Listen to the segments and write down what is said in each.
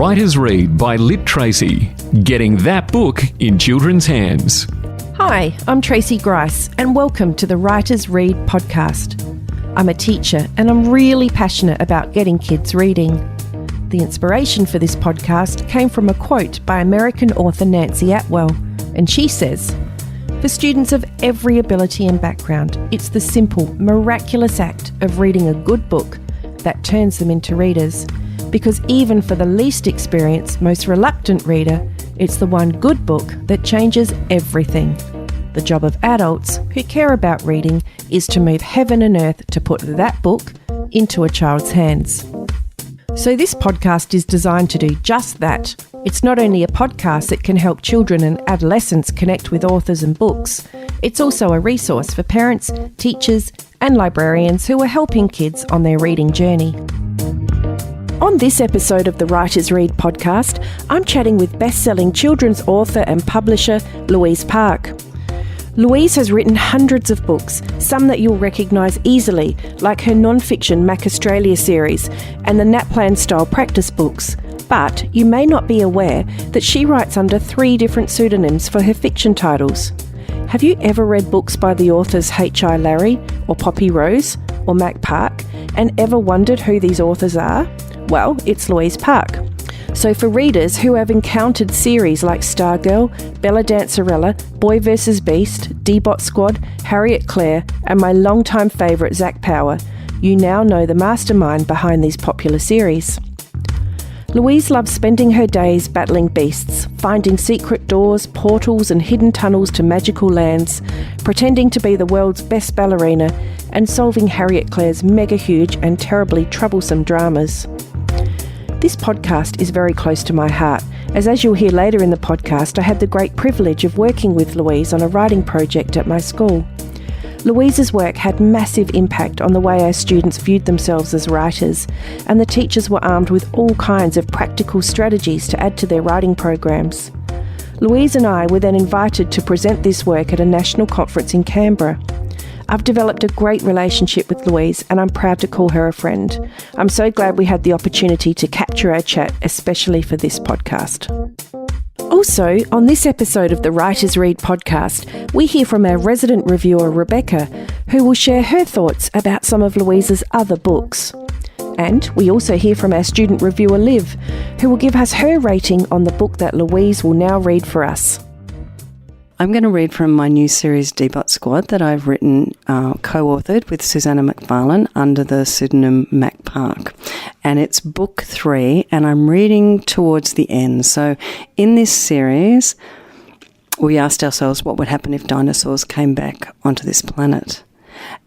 Writer's Read by LiTracey, getting that book in children's hands. Hi, I'm Tracey Grice and welcome to the Writer's Read podcast. I'm a teacher and I'm really passionate about getting kids reading. The inspiration for this podcast came from a quote by American author Nancy Atwell, and she says, "For students of every ability and background, it's the simple, miraculous act of reading a good book that turns them into readers. Because even for the least experienced, most reluctant reader, it's the one good book that changes everything. The job of adults who care about reading is to move heaven and earth to put that book into a child's hands." So this podcast is designed to do just that. It's not only a podcast that can help children and adolescents connect with authors and books, it's also a resource for parents, teachers, and librarians who are helping kids on their reading journey. On this episode of the Writer's Read podcast, I'm chatting with best-selling children's author and publisher Louise Park. Louise has written hundreds of books, some that you'll recognise easily, like her non-fiction Mac Australia series and the NAPLAN-style practice books. But you may not be aware that she writes under 3 different pseudonyms for her fiction titles. Have you ever read books by the authors H.I. Larry or Poppy Rose or Mac Park and ever wondered who these authors are? Well, it's Louise Park. So for readers who have encountered series like Stargirl, Bella Dancerella, Boy vs Beast, D-Bot Squad, Harriet Clare, and my longtime favourite Zack Power, you now know the mastermind behind these popular series. Louise loves spending her days battling beasts, finding secret doors, portals and hidden tunnels to magical lands, pretending to be the world's best ballerina, and solving Harriet Clare's mega-huge and terribly troublesome dramas. This podcast is very close to my heart, as you'll hear later in the podcast, I had the great privilege of working with Louise on a writing project at my school. Louise's work had massive impact on the way our students viewed themselves as writers, and the teachers were armed with all kinds of practical strategies to add to their writing programs. Louise and I were then invited to present this work at a national conference in Canberra. I've developed a great relationship with Louise and I'm proud to call her a friend. I'm so glad we had the opportunity to capture our chat, especially for this podcast. Also, on this episode of the Writer's Read podcast, we hear from our resident reviewer Rebecca, who will share her thoughts about some of Louise's other books. And we also hear from our student reviewer Liv, who will give us her rating on the book that Louise will now read for us. I'm going to read from my new series D-Bot Squad that I've written, co-authored with Susanna McFarlane under the pseudonym Mac Park. And it's book 3 and I'm reading towards the end. So in this series, we asked ourselves what would happen if dinosaurs came back onto this planet.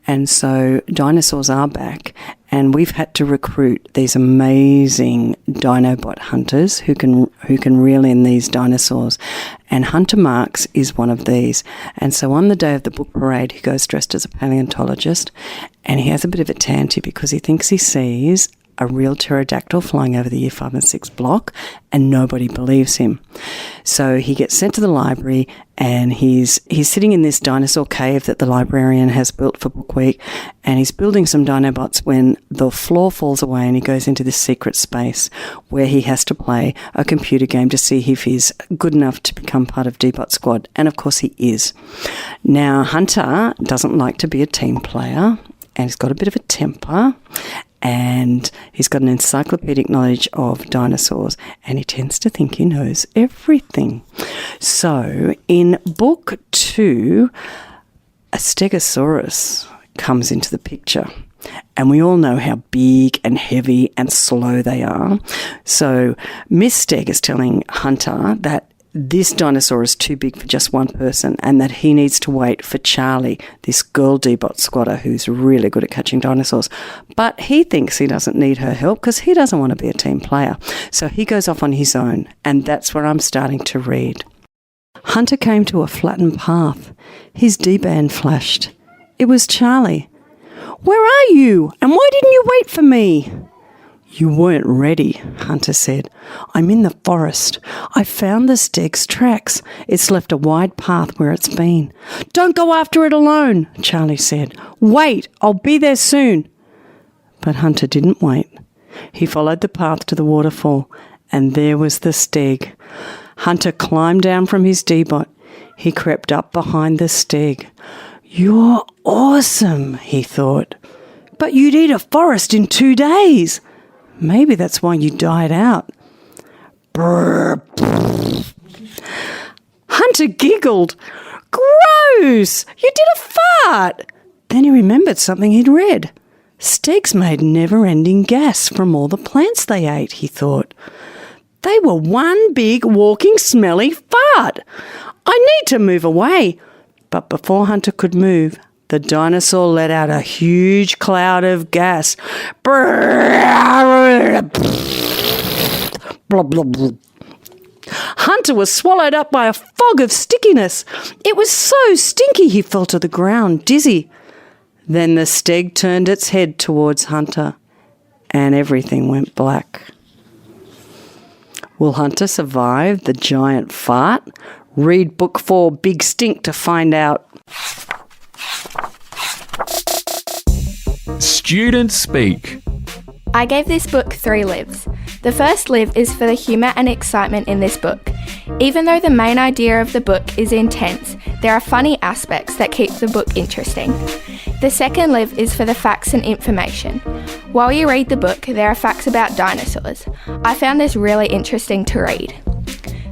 And so dinosaurs are back and we've had to recruit these amazing Dinobot hunters who can reel in these dinosaurs. And Hunter Marks is one of these. And so on the day of the book parade, he goes dressed as a paleontologist and he has a bit of a tanty because he thinks he sees a real pterodactyl flying over the year 5 and 6 block and nobody believes him. So he gets sent to the library and he's sitting in this dinosaur cave that the librarian has built for Book Week and he's building some Dinobots when the floor falls away and he goes into this secret space where he has to play a computer game to see if he's good enough to become part of D-Bot Squad. And of course he is. Now Hunter doesn't like to be a team player and he's got a bit of a temper and he's got an encyclopedic knowledge of dinosaurs and he tends to think he knows everything. So in book 2, a Stegosaurus comes into the picture and we all know how big and heavy and slow they are. So Miss Steg is telling Hunter that this dinosaur is too big for just one person and that he needs to wait for Charlie, this girl D-Bot squatter who's really good at catching dinosaurs. But he thinks he doesn't need her help because he doesn't want to be a team player. So he goes off on his own and that's where I'm starting to read. Hunter came to a flattened path. His D-band flashed. It was Charlie. "Where are you? And why didn't you wait for me?" "You weren't ready," Hunter said. "I'm in the forest. I found the Steg's tracks. It's left a wide path where it's been." "Don't go after it alone," Charlie said. "Wait, I'll be there soon." But Hunter didn't wait. He followed the path to the waterfall and there was the steg. Hunter climbed down from his D-bot. He crept up behind the steg. "You're awesome," he thought. "But you'd eat a forest in 2 days. Maybe that's why you died out." Brr, brr. Hunter giggled. "Gross! You did a fart!" Then he remembered something he'd read. Stegs made never-ending gas from all the plants they ate, he thought. They were one big walking smelly fart. "I need to move away." But before Hunter could move, the dinosaur let out a huge cloud of gas. Hunter was swallowed up by a fog of stickiness. It was so stinky he fell to the ground, dizzy. Then the steg turned its head towards Hunter, and everything went black. Will Hunter survive the giant fart? Read Book 4, Big Stink, to find out. Students speak. I gave this book 3 lives. The first live is for the humour and excitement in this book. Even though the main idea of the book is intense, there are funny aspects that keep the book interesting. The second live is for the facts and information. While you read the book, there are facts about dinosaurs. I found this really interesting to read.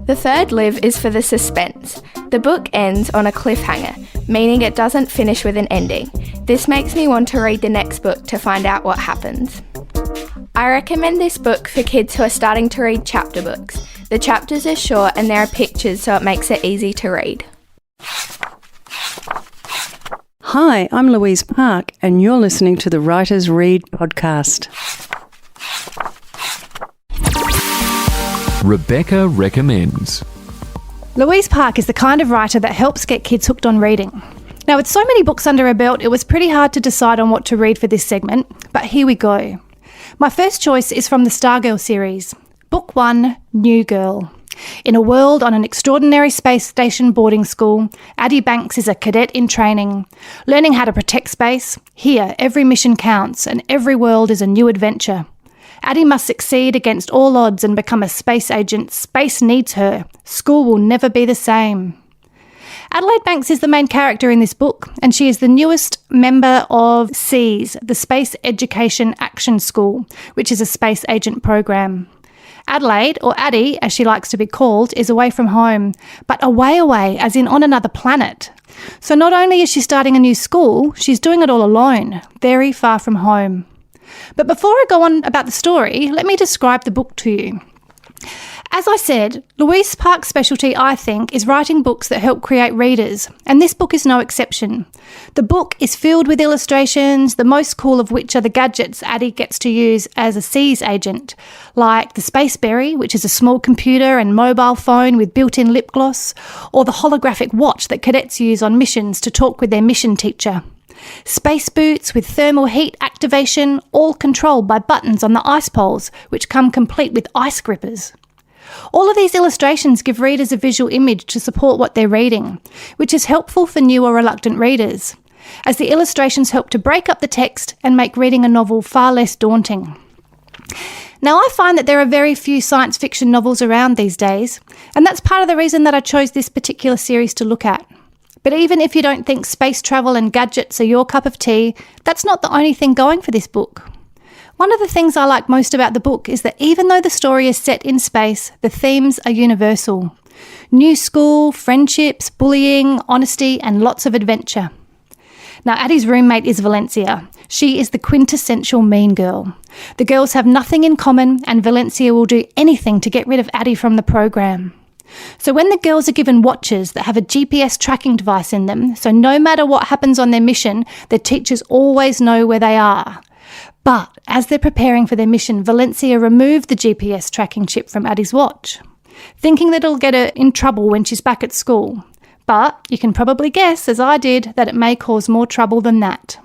The third live is for the suspense. The book ends on a cliffhanger, meaning it doesn't finish with an ending. This makes me want to read the next book to find out what happens. I recommend this book for kids who are starting to read chapter books. The chapters are short and there are pictures, so it makes it easy to read. Hi, I'm Louise Park, and you're listening to the Writers Read podcast. Rebecca recommends. Louise Park is the kind of writer that helps get kids hooked on reading. Now, with so many books under her belt, it was pretty hard to decide on what to read for this segment, but here we go. My first choice is from the Stargirl series. Book 1, New Girl. In a world on an extraordinary space station boarding school, Addie Banks is a cadet in training. Learning how to protect space, here every mission counts and every world is a new adventure. Addie must succeed against all odds and become a space agent. Space needs her. School will never be the same. Adelaide Banks is the main character in this book, and she is the newest member of SEAS, the Space Education Action School, which is a space agent program. Adelaide, or Addie as she likes to be called, is away from home, but away as in on another planet. So not only is she starting a new school, she's doing it all alone, very far from home. But before I go on about the story, let me describe the book to you. As I said, Louise Park's specialty, I think, is writing books that help create readers, and this book is no exception. The book is filled with illustrations, the most cool of which are the gadgets Addie gets to use as a SEAS agent, like the Spaceberry, which is a small computer and mobile phone with built-in lip gloss, or the holographic watch that cadets use on missions to talk with their mission teacher. Space boots with thermal heat activation, all controlled by buttons on the ice poles, which come complete with ice grippers. All of these illustrations give readers a visual image to support what they're reading, which is helpful for new or reluctant readers, as the illustrations help to break up the text and make reading a novel far less daunting. Now, I find that there are very few science fiction novels around these days, and that's part of the reason that I chose this particular series to look at. But even if you don't think space travel and gadgets are your cup of tea, that's not the only thing going for this book. One of the things I like most about the book is that even though the story is set in space, the themes are universal. New school, friendships, bullying, honesty, and lots of adventure. Now, Addie's roommate is Valencia. She is the quintessential mean girl. The girls have nothing in common, and Valencia will do anything to get rid of Addie from the program. So when the girls are given watches that have a GPS tracking device in them, so no matter what happens on their mission, their teachers always know where they are. But as they're preparing for their mission, Valencia removed the GPS tracking chip from Addie's watch, thinking that it'll get her in trouble when she's back at school. But you can probably guess, as I did, that it may cause more trouble than that.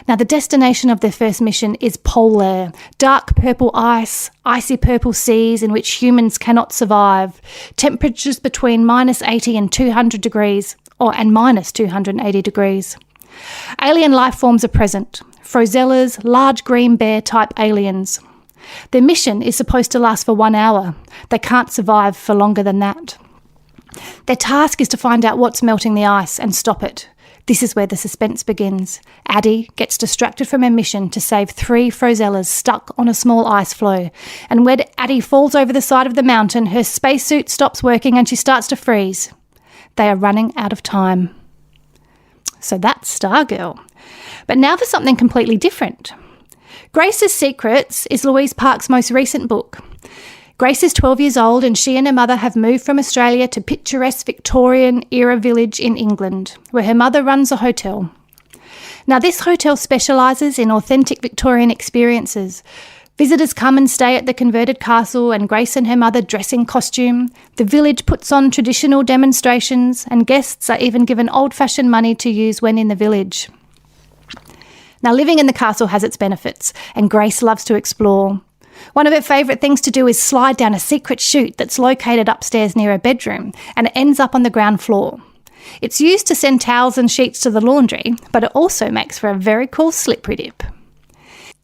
Now, the destination of their first mission is polar, dark purple ice, icy purple seas in which humans cannot survive, temperatures between -80 and 200 degrees, and minus 280 degrees. Alien life forms are present, Frozellas, large green bear type aliens. Their mission is supposed to last for 1 hour. They can't survive for longer than that. Their task is to find out what's melting the ice and stop it. This is where the suspense begins. Addie gets distracted from her mission to save 3 Frozellas stuck on a small ice floe. And when Addie falls over the side of the mountain, her spacesuit stops working and she starts to freeze. They are running out of time. So that's Stargirl. But now for something completely different. Grace's Secrets is Louise Park's most recent book. Grace is 12 years old and she and her mother have moved from Australia to picturesque Victorian-era village in England, where her mother runs a hotel. Now, this hotel specialises in authentic Victorian experiences. Visitors come and stay at the converted castle and Grace and her mother dress in costume. The village puts on traditional demonstrations and guests are even given old-fashioned money to use when in the village. Now, living in the castle has its benefits and Grace loves to explore. One of her favourite things to do is slide down a secret chute that's located upstairs near her bedroom and it ends up on the ground floor. It's used to send towels and sheets to the laundry, but it also makes for a very cool slippery dip.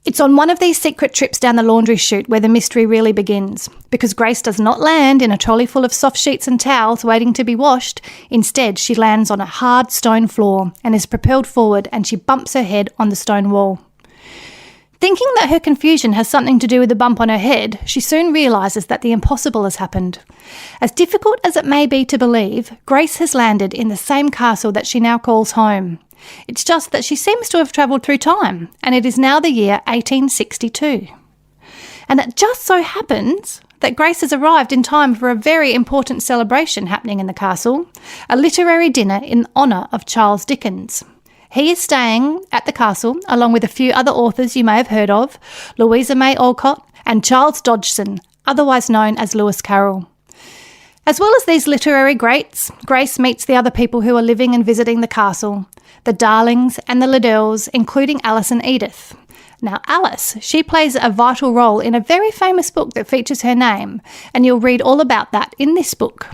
It's on one of these secret trips down the laundry chute where the mystery really begins, because Grace does not land in a trolley full of soft sheets and towels waiting to be washed. Instead, she lands on a hard stone floor and is propelled forward and she bumps her head on the stone wall. Thinking that her confusion has something to do with the bump on her head, she soon realises that the impossible has happened. As difficult as it may be to believe, Grace has landed in the same castle that she now calls home. It's just that she seems to have travelled through time, and it is now the year 1862. And it just so happens that Grace has arrived in time for a very important celebration happening in the castle, a literary dinner in honour of Charles Dickens. He is staying at the castle, along with a few other authors you may have heard of, Louisa May Alcott and Charles Dodgson, otherwise known as Lewis Carroll. As well as these literary greats, Grace meets the other people who are living and visiting the castle, the Darlings and the Liddells, including Alice and Edith. Now, Alice, she plays a vital role in a very famous book that features her name, and you'll read all about that in this book.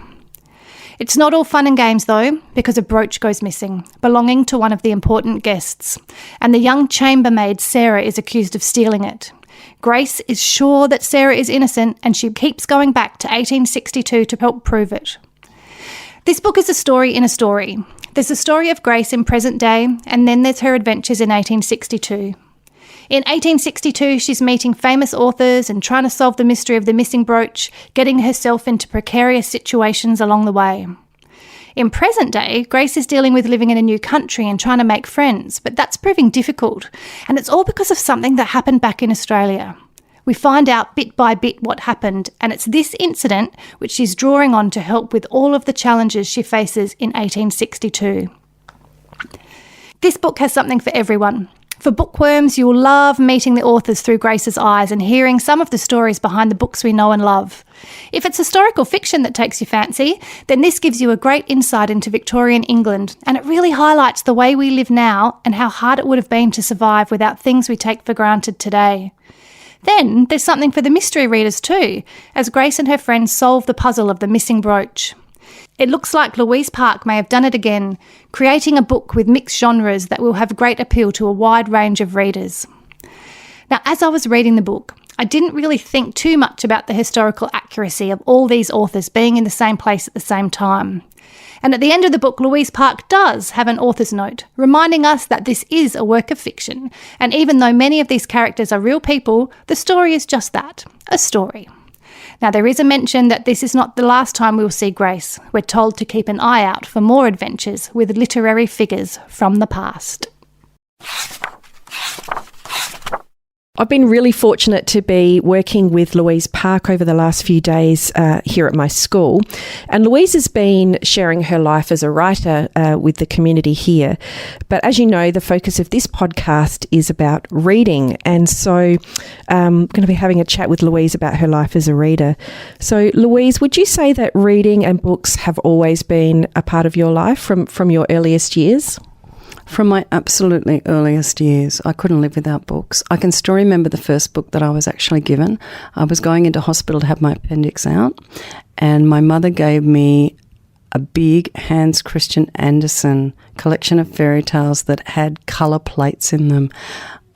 It's not all fun and games though, because a brooch goes missing, belonging to one of the important guests, and the young chambermaid Sarah is accused of stealing it. Grace is sure that Sarah is innocent and she keeps going back to 1862 to help prove it. This book is a story in a story. There's the story of Grace in present day, and then there's her adventures in 1862. In 1862, she's meeting famous authors and trying to solve the mystery of the missing brooch, getting herself into precarious situations along the way. In present day, Grace is dealing with living in a new country and trying to make friends, but that's proving difficult, and it's all because of something that happened back in Australia. We find out bit by bit what happened, and it's this incident which she's drawing on to help with all of the challenges she faces in 1862. This book has something for everyone. For bookworms, you'll love meeting the authors through Grace's eyes and hearing some of the stories behind the books we know and love. If it's historical fiction that takes your fancy, then this gives you a great insight into Victorian England, and it really highlights the way we live now and how hard it would have been to survive without things we take for granted today. Then there's something for the mystery readers too, as Grace and her friends solve the puzzle of the missing brooch. It looks like Louise Park may have done it again, creating a book with mixed genres that will have great appeal to a wide range of readers. Now, as I was reading the book, I didn't really think too much about the historical accuracy of all these authors being in the same place at the same time. And at the end of the book, Louise Park does have an author's note, reminding us that this is a work of fiction, and even though many of these characters are real people, the story is just that, a story. Now, there is a mention that this is not the last time we'll see Grace. We're told to keep an eye out for more adventures with literary figures from the past. I've been really fortunate to be working with Louise Park over the last few days here at my school. And Louise has been sharing her life as a writer with the community here. But as you know, the focus of this podcast is about reading. And so I'm going to be having a chat with Louise about her life as a reader. So Louise, would you say that reading and books have always been a part of your life from your earliest years? From my absolutely earliest years, I couldn't live without books. I can still remember the first book that I was actually given. I was going into hospital to have my appendix out, and my mother gave me a big Hans Christian Andersen collection of fairy tales that had colour plates in them.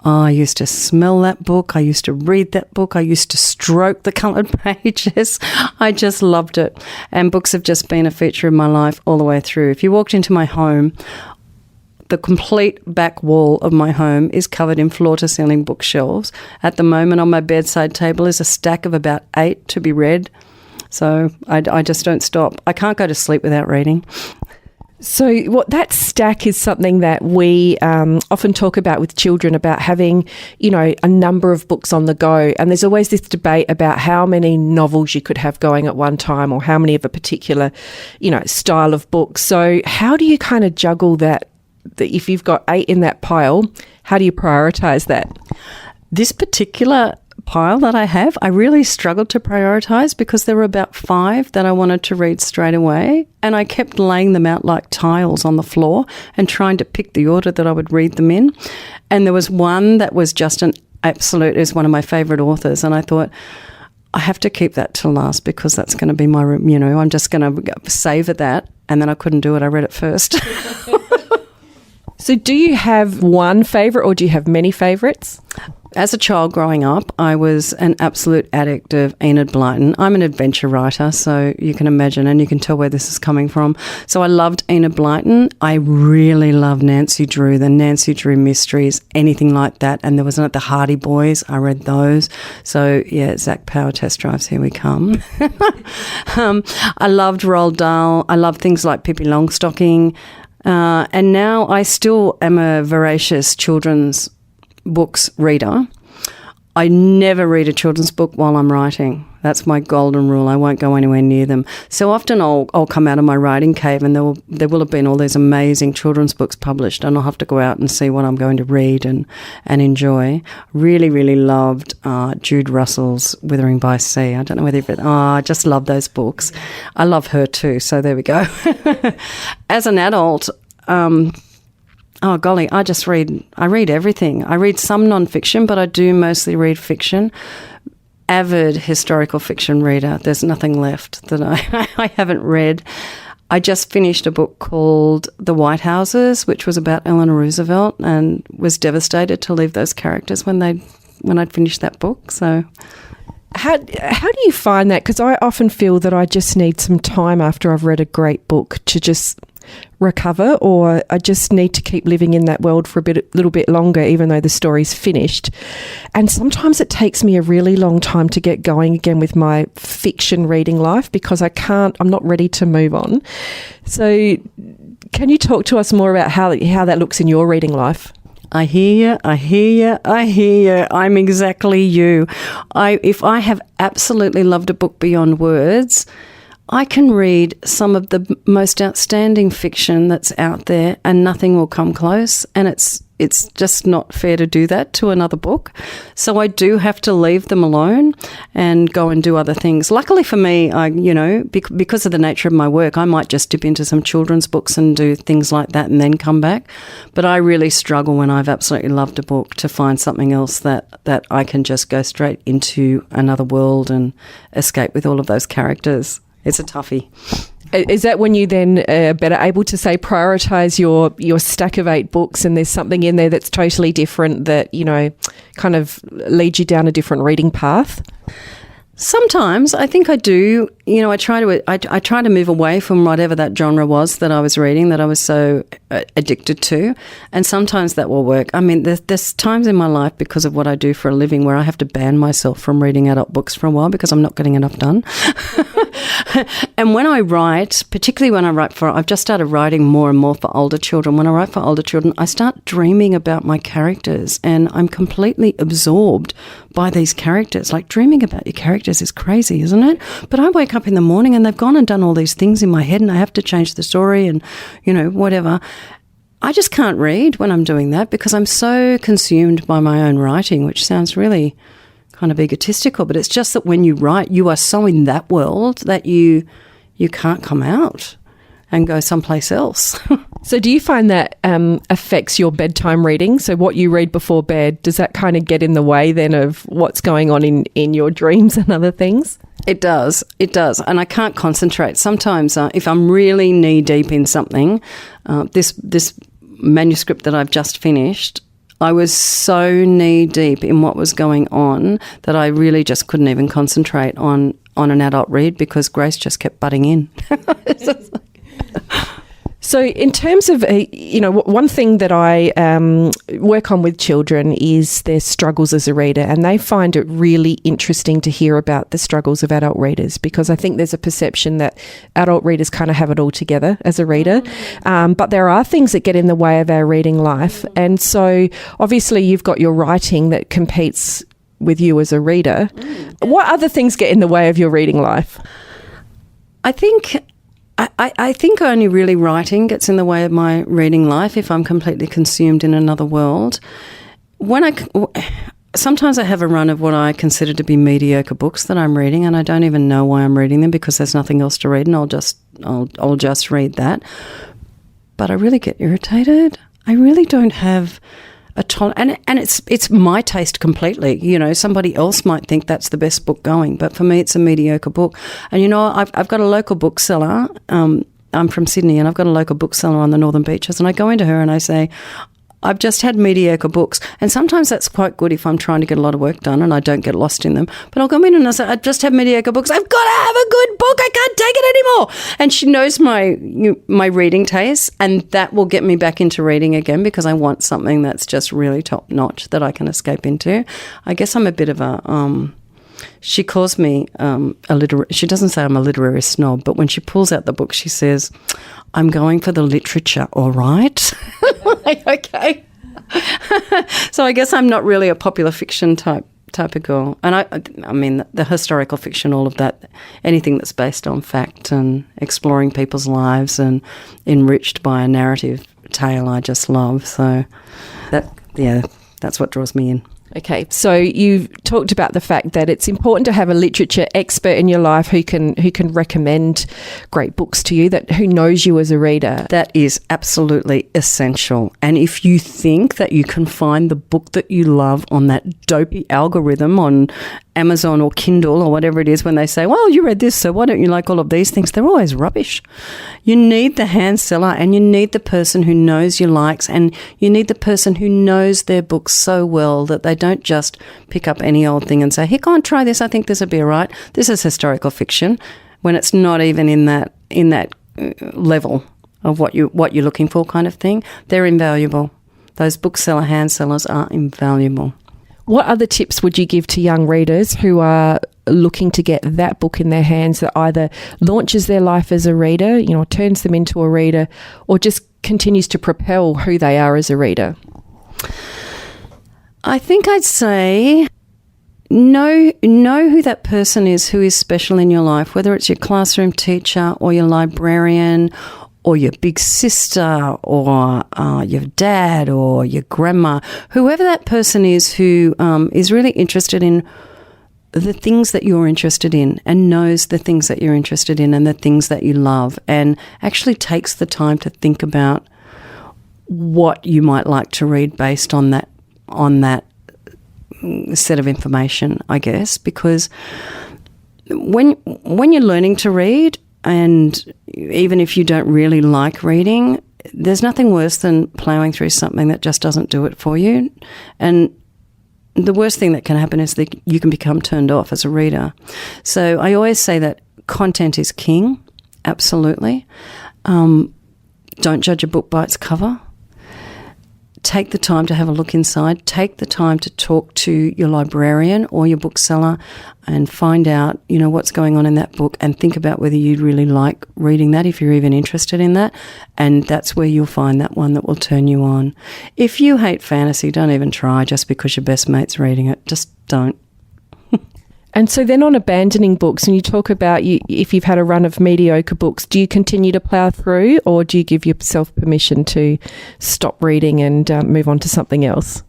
Oh, I used to smell that book. I used to read that book. I used to stroke the coloured pages. I just loved it. And books have just been a feature of my life all the way through. If you walked into my home, the complete back wall of my home is covered in floor-to-ceiling bookshelves. At the moment on my bedside table is a stack of about 8 to be read. So I just don't stop. I can't go to sleep without reading. So that stack is something that we often talk about with children, about having, a number of books on the go. And there's always this debate about how many novels you could have going at one time, or how many of a particular, style of book. So how do you kind of juggle that if you've got 8 in that pile, how do you prioritise that? This particular pile that I have, I really struggled to prioritise because there were about 5 that I wanted to read straight away, and I kept laying them out like tiles on the floor and trying to pick the order that I would read them in. And there was one that was just an absolute, is one of my favourite authors, and I thought, I have to keep that till last because that's going to be my, I'm just going to savour that, and then I couldn't do it. I read it first. So do you have one favourite, or do you have many favourites? As a child growing up, I was an absolute addict of Enid Blyton. I'm an adventure writer, so you can imagine, and you can tell where this is coming from. So I loved Enid Blyton. I really loved Nancy Drew, the Nancy Drew mysteries, anything like that. And there was the Hardy Boys. I read those. So, yeah, Zach Power Test Drives, here we come. I loved Roald Dahl. I loved things like Pippi Longstocking. And now I still am a voracious children's books reader. I never read a children's book while I'm writing. That's my golden rule. I won't go anywhere near them. So often I'll come out of my writing cave and there will have been all these amazing children's books published, and I'll have to go out and see what I'm going to read and enjoy. Really, really loved Jude Russell's Withering by Sea. I don't know whether you've read. I just love those books. I love her too, so there we go. As an adult, oh, golly, I read everything. I read some non-fiction, but I do mostly read fiction. Avid historical fiction reader. There's nothing left that I haven't read. I just finished a book called The White Houses, which was about Eleanor Roosevelt, and was devastated to leave those characters when I'd finished that book. So, how do you find that? Because I often feel that I just need some time after I've read a great book to just recover, or I just need to keep living in that world for a little bit longer, even though the story's finished. And sometimes it takes me a really long time to get going again with my fiction reading life because I'm not ready to move on. So can you talk to us more about how that looks in your reading life? I hear you. I'm exactly you. If I have absolutely loved a book beyond words, I can read some of the most outstanding fiction that's out there and nothing will come close, and it's just not fair to do that to another book. So I do have to leave them alone and go and do other things. Luckily for me, because of the nature of my work, I might just dip into some children's books and do things like that and then come back. But I really struggle when I've absolutely loved a book to find something else that I can just go straight into another world and escape with all of those characters. It's a toughie. Is that when you then are better able to, say, prioritise your stack of 8 books, and there's something in there that's totally different that, kind of leads you down a different reading path? Sometimes I think I do. I try to move away from whatever that genre was that I was reading, that I was so addicted to, and sometimes that will work. I mean, there's times in my life because of what I do for a living where I have to ban myself from reading adult books for a while because I'm not getting enough done. And when I write, particularly when I write I've just started writing more and more for older children. When I write for older children, I start dreaming about my characters, and I'm completely absorbed by these characters. Like, dreaming about your characters is crazy, isn't it? But I wake up in the morning and they've gone and done all these things in my head, and I have to change the story and, whatever. I just can't read when I'm doing that because I'm so consumed by my own writing, which sounds really kind of egotistical, but it's just that when you write, you are so in that world that you can't come out and go someplace else. So do you find that affects your bedtime reading? So what you read before bed, does that kind of get in the way then of what's going on in your dreams and other things? It does. And I can't concentrate. Sometimes if I'm really knee deep in something, this manuscript that I've just finished, I was so knee deep in what was going on that I really just couldn't even concentrate on an adult read because Grace just kept butting in. So in terms of, one thing that I work on with children is their struggles as a reader, and they find it really interesting to hear about the struggles of adult readers, because I think there's a perception that adult readers kind of have it all together as a reader. But there are things that get in the way of our reading life. And so obviously you've got your writing that competes with you as a reader. What other things get in the way of your reading life? I think only really writing gets in the way of my reading life if I'm completely consumed in another world. Sometimes I have a run of what I consider to be mediocre books that I'm reading, and I don't even know why I'm reading them because there's nothing else to read, and I'll just read that. But I really get irritated. I really don't have a tolerance, and it's my taste completely. Somebody else might think that's the best book going, but for me, it's a mediocre book. And I've got a local bookseller. I'm from Sydney, and I've got a local bookseller on the Northern Beaches, and I go into her and I say, I've just had mediocre books. And sometimes that's quite good if I'm trying to get a lot of work done and I don't get lost in them. But I'll go in and I say, I've just had mediocre books. I've got to have a good book. I can't take it anymore. And she knows my reading taste, and that will get me back into reading again because I want something that's just really top notch that I can escape into. I guess I'm a bit of a... She calls me she doesn't say I'm a literary snob, but when she pulls out the book, she says, I'm going for the literature, all right? Like, okay. So I guess I'm not really a popular fiction type of girl. And I mean, the historical fiction, all of that, anything that's based on fact and exploring people's lives and enriched by a narrative tale, I just love. So that's what draws me in. Okay, so you've talked about the fact that it's important to have a literature expert in your life who can recommend great books to you, who knows you as a reader. That is absolutely essential. And if you think that you can find the book that you love on that dopey algorithm on Amazon or Kindle or whatever it is, when they say, well, you read this, so why don't you like all of these things? They're always rubbish. You need the hand seller, and you need the person who knows your likes, and you need the person who knows their books so well that they don't just pick up any old thing and say, hey, go on, try this. I think this would be all right. This is historical fiction, when it's not even in that level of what you're looking for kind of thing. They're invaluable. Those bookseller hand sellers are invaluable. What other tips would you give to young readers who are looking to get that book in their hands that either launches their life as a reader, turns them into a reader, or just continues to propel who they are as a reader? I think I'd say know who that person is who is special in your life, whether it's your classroom teacher or your librarian or your big sister or your dad or your grandma, whoever that person is who is really interested in the things that you're interested in and knows the things that you're interested in and the things that you love, and actually takes the time to think about what you might like to read based on that set of information, I guess, because when you're learning to read, and even if you don't really like reading, there's nothing worse than ploughing through something that just doesn't do it for you. And the worst thing that can happen is that you can become turned off as a reader. So I always say that content is king, absolutely. Don't judge a book by its cover. Take the time to have a look inside. Take the time to talk to your librarian or your bookseller and find out, what's going on in that book, and think about whether you'd really like reading that, if you're even interested in that. And that's where you'll find that one that will turn you on. If you hate fantasy, don't even try just because your best mate's reading it. Just don't. And so then on abandoning books, and you talk about if you've had a run of mediocre books, do you continue to plough through, or do you give yourself permission to stop reading and move on to something else?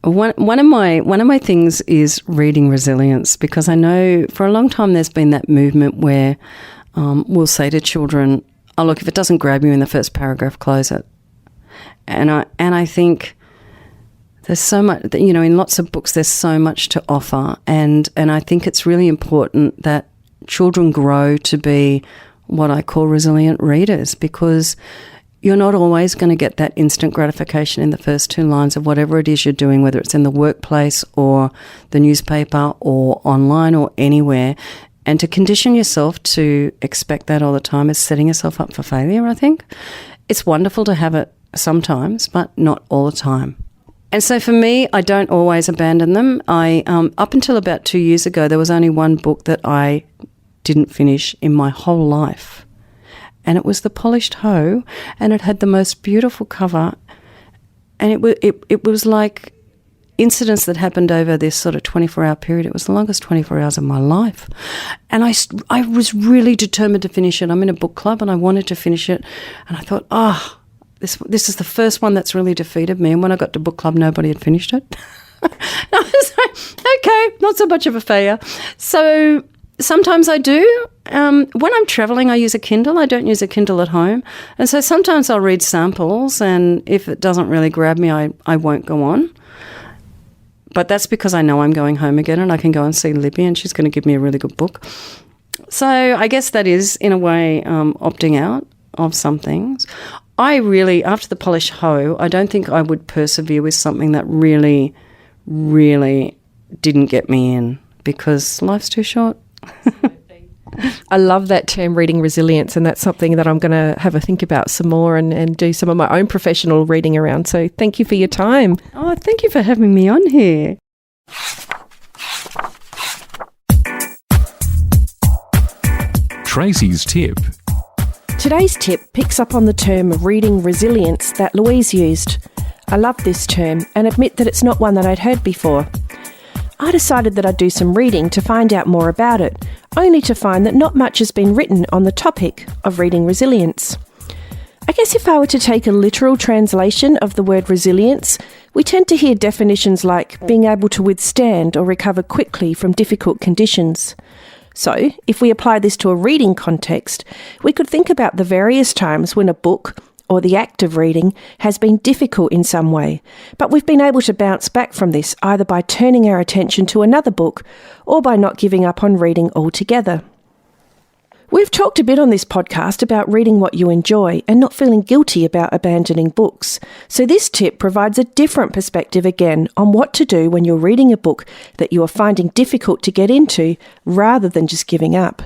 One of my things is reading resilience, because I know for a long time there's been that movement where we'll say to children, oh, look, if it doesn't grab you in the first paragraph, close it. And I think there's so much, in lots of books, there's so much to offer. And I think it's really important that children grow to be what I call resilient readers, because you're not always going to get that instant gratification in the first 2 lines of whatever it is you're doing, whether it's in the workplace or the newspaper or online or anywhere. And to condition yourself to expect that all the time is setting yourself up for failure, I think. It's wonderful to have it sometimes, but not all the time. And so for me, I don't always abandon them. Up until about 2 years ago, there was only one book that I didn't finish in my whole life. And it was The Polished Hoe, and it had the most beautiful cover. And it was like incidents that happened over this sort of 24-hour period. It was the longest 24 hours of my life. And I was really determined to finish it. I'm in a book club and I wanted to finish it. And I thought, this is the first one that's really defeated me. And when I got to book club, nobody had finished it. I was like, okay, not so much of a failure. So sometimes I do. When I'm travelling, I use a Kindle. I don't use a Kindle at home. And so sometimes I'll read samples, and if it doesn't really grab me, I won't go on. But that's because I know I'm going home again and I can go and see Libby and she's going to give me a really good book. So I guess that is, in a way, opting out of some things. I really, after The Polished Hoe, I don't think I would persevere with something that really, really didn't get me in, because life's too short. I love that term, reading resilience, and that's something that I'm going to have a think about some more and do some of my own professional reading around. So thank you for your time. Oh, thank you for having me on here. Tracey's tip. Today's tip picks up on the term reading resilience that Louise used. I love this term and admit that it's not one that I'd heard before. I decided that I'd do some reading to find out more about it, only to find that not much has been written on the topic of reading resilience. I guess if I were to take a literal translation of the word resilience, we tend to hear definitions like being able to withstand or recover quickly from difficult conditions. So, if we apply this to a reading context, we could think about the various times when a book, or the act of reading, has been difficult in some way, but we've been able to bounce back from this either by turning our attention to another book or by not giving up on reading altogether. We've talked a bit on this podcast about reading what you enjoy and not feeling guilty about abandoning books, so this tip provides a different perspective again on what to do when you're reading a book that you are finding difficult to get into rather than just giving up.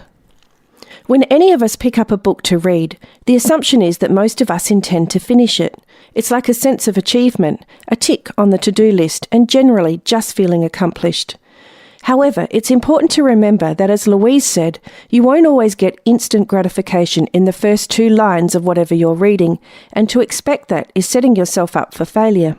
When any of us pick up a book to read, the assumption is that most of us intend to finish it. It's like a sense of achievement, a tick on the to-do list, and generally just feeling accomplished. However, it's important to remember that, as Louise said, you won't always get instant gratification in the first 2 lines of whatever you're reading, and to expect that is setting yourself up for failure.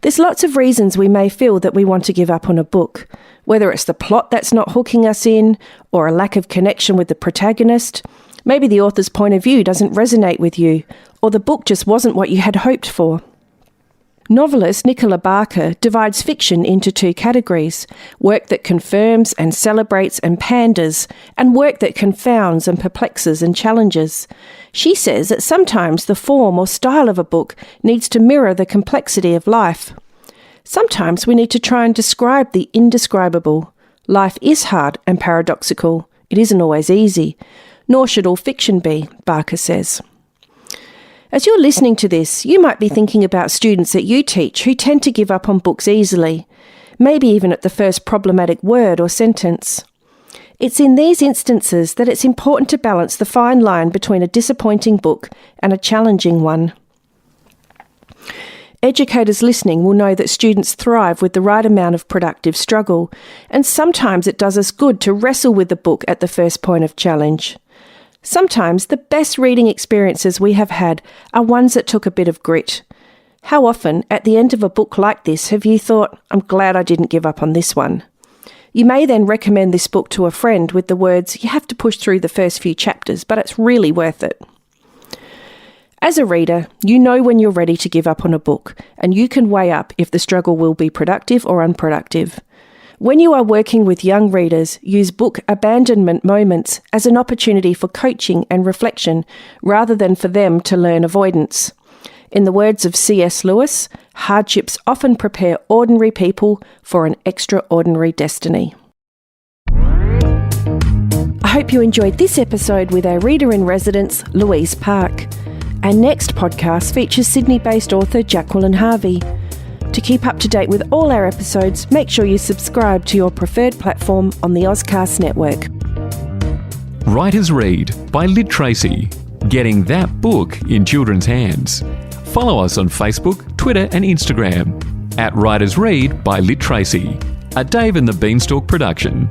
There's lots of reasons we may feel that we want to give up on a book, whether it's the plot that's not hooking us in, or a lack of connection with the protagonist. Maybe the author's point of view doesn't resonate with you, or the book just wasn't what you had hoped for. Novelist Nicola Barker divides fiction into 2 categories: work that confirms and celebrates and panders, and work that confounds and perplexes and challenges. She says that sometimes the form or style of a book needs to mirror the complexity of life. Sometimes we need to try and describe the indescribable. Life is hard and paradoxical. It isn't always easy. Nor should all fiction be, Barker says. As you're listening to this, you might be thinking about students that you teach who tend to give up on books easily, maybe even at the first problematic word or sentence. It's in these instances that it's important to balance the fine line between a disappointing book and a challenging one. Educators listening will know that students thrive with the right amount of productive struggle, and sometimes it does us good to wrestle with the book at the first point of challenge. Sometimes the best reading experiences we have had are ones that took a bit of grit. How often, at the end of a book like this, have you thought, I'm glad I didn't give up on this one? You may then recommend this book to a friend with the words, you have to push through the first few chapters, but it's really worth it. As a reader, you know when you're ready to give up on a book, and you can weigh up if the struggle will be productive or unproductive. When you are working with young readers, use book abandonment moments as an opportunity for coaching and reflection rather than for them to learn avoidance. In the words of C.S. Lewis, hardships often prepare ordinary people for an extraordinary destiny. I hope you enjoyed this episode with our reader in residence, Louise Park. Our next podcast features Sydney-based author Jacqueline Harvey. To keep up to date with all our episodes, make sure you subscribe to your preferred platform on the Ozcast network. Writers Read by LiTracey. Getting that book in children's hands. Follow us on Facebook, Twitter and Instagram at Writers Read by LiTracey, a Dave and the Beanstalk production.